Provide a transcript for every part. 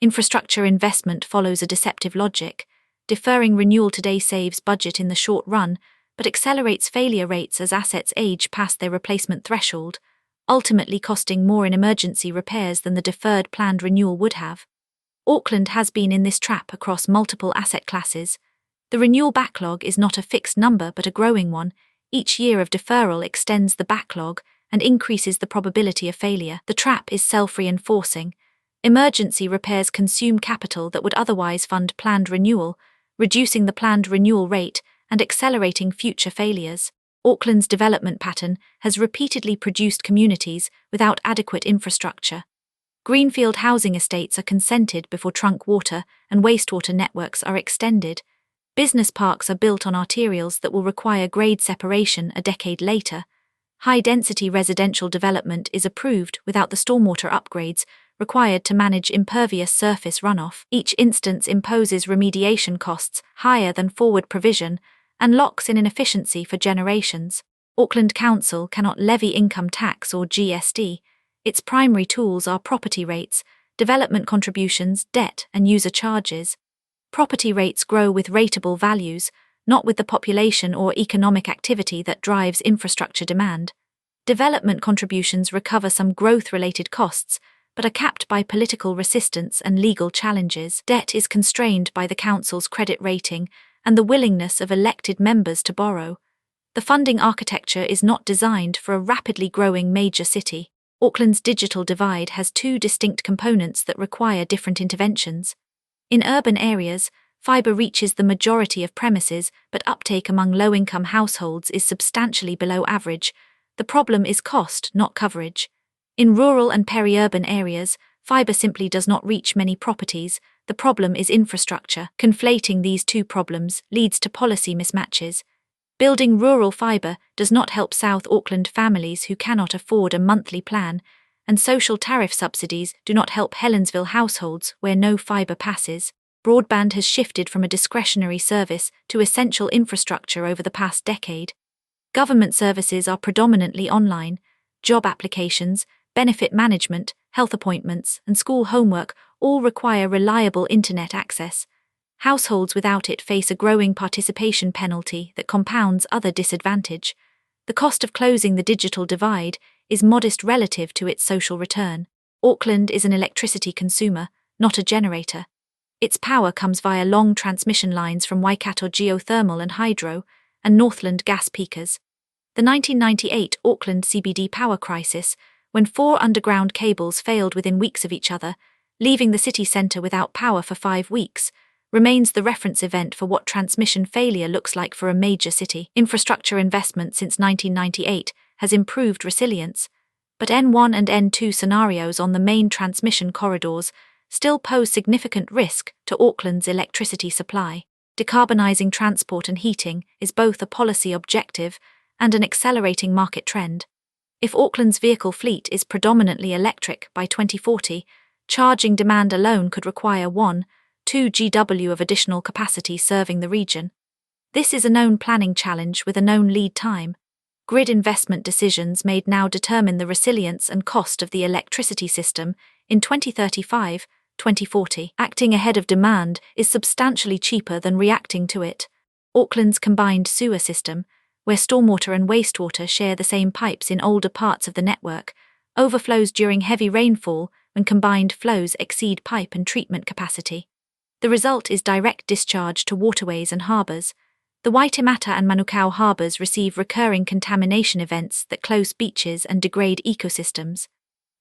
Infrastructure investment follows a deceptive logic. Deferring renewal today saves budget in the short run, but accelerates failure rates as assets age past their replacement threshold, ultimately costing more in emergency repairs than the deferred planned renewal would have. Auckland has been in this trap across multiple asset classes. The renewal backlog is not a fixed number but a growing one. Each year of deferral extends the backlog and increases the probability of failure. The trap is self-reinforcing. Emergency repairs consume capital that would otherwise fund planned renewal, reducing the planned renewal rate and accelerating future failures. Auckland's development pattern has repeatedly produced communities without adequate infrastructure. Greenfield housing estates are consented before trunk water and wastewater networks are extended. Business parks are built on arterials that will require grade separation a decade later. High-density residential development is approved without the stormwater upgrades required to manage impervious surface runoff. Each instance imposes remediation costs higher than forward provision and locks in inefficiency for generations. Auckland Council cannot levy income tax or GST. Its primary tools are property rates, development contributions, debt, and user charges. Property rates grow with rateable values, not with the population or economic activity that drives infrastructure demand. Development contributions recover some growth-related costs, but are capped by political resistance and legal challenges. Debt is constrained by the council's credit rating and the willingness of elected members to borrow. The funding architecture is not designed for a rapidly growing major city. Auckland's digital divide has two distinct components that require different interventions. In urban areas, fibre reaches the majority of premises, but uptake among low-income households is substantially below average. The problem is cost, not coverage. In rural and peri-urban areas, fibre simply does not reach many properties. The problem is infrastructure. Conflating these two problems leads to policy mismatches. Building rural fibre does not help South Auckland families who cannot afford a monthly plan, and social tariff subsidies do not help Helensville households where no fibre passes. Broadband has shifted from a discretionary service to essential infrastructure over the past decade. Government services are predominantly online. Job applications, benefit management, health appointments, and school homework all require reliable internet access. Households without it face a growing participation penalty that compounds other disadvantage. The cost of closing the digital divide is modest relative to its social return. Auckland is an electricity consumer, not a generator. Its power comes via long transmission lines from Waikato geothermal and hydro, and Northland gas peakers. The 1998 Auckland CBD power crisis, when 4 underground cables failed within weeks of each other, leaving the city centre without power for 5 weeks, remains the reference event for what transmission failure looks like for a major city. Infrastructure investment since 1998 has improved resilience, but N1 and N2 scenarios on the main transmission corridors still pose significant risk to Auckland's electricity supply. Decarbonising transport and heating is both a policy objective and an accelerating market trend. If Auckland's vehicle fleet is predominantly electric by 2040, charging demand alone could require 1-2 GW of additional capacity serving the region. This is a known planning challenge with a known lead time. Grid investment decisions made now determine the resilience and cost of the electricity system in 2035-2040. Acting ahead of demand is substantially cheaper than reacting to it. Auckland's combined sewer system, where stormwater and wastewater share the same pipes in older parts of the network, overflows during heavy rainfall when combined flows exceed pipe and treatment capacity. The result is direct discharge to waterways and harbours. The Waitemata and Manukau harbours receive recurring contamination events that close beaches and degrade ecosystems.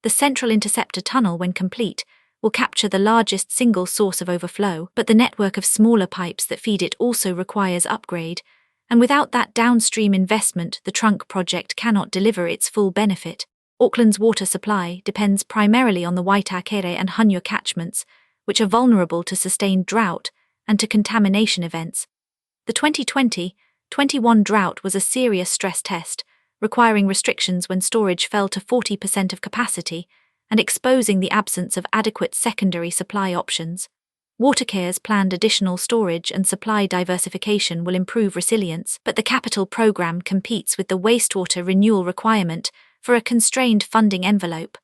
The Central Interceptor Tunnel, when complete, will capture the largest single source of overflow, but the network of smaller pipes that feed it also requires upgrade, and without that downstream investment, the trunk project cannot deliver its full benefit. Auckland's water supply depends primarily on the Waitakere and Hunya catchments, which are vulnerable to sustained drought and to contamination events. The 2020-21 drought was a serious stress test, requiring restrictions when storage fell to 40% of capacity and exposing the absence of adequate secondary supply options. Watercare's planned additional storage and supply diversification will improve resilience, but the capital programme competes with the wastewater renewal requirement for a constrained funding envelope.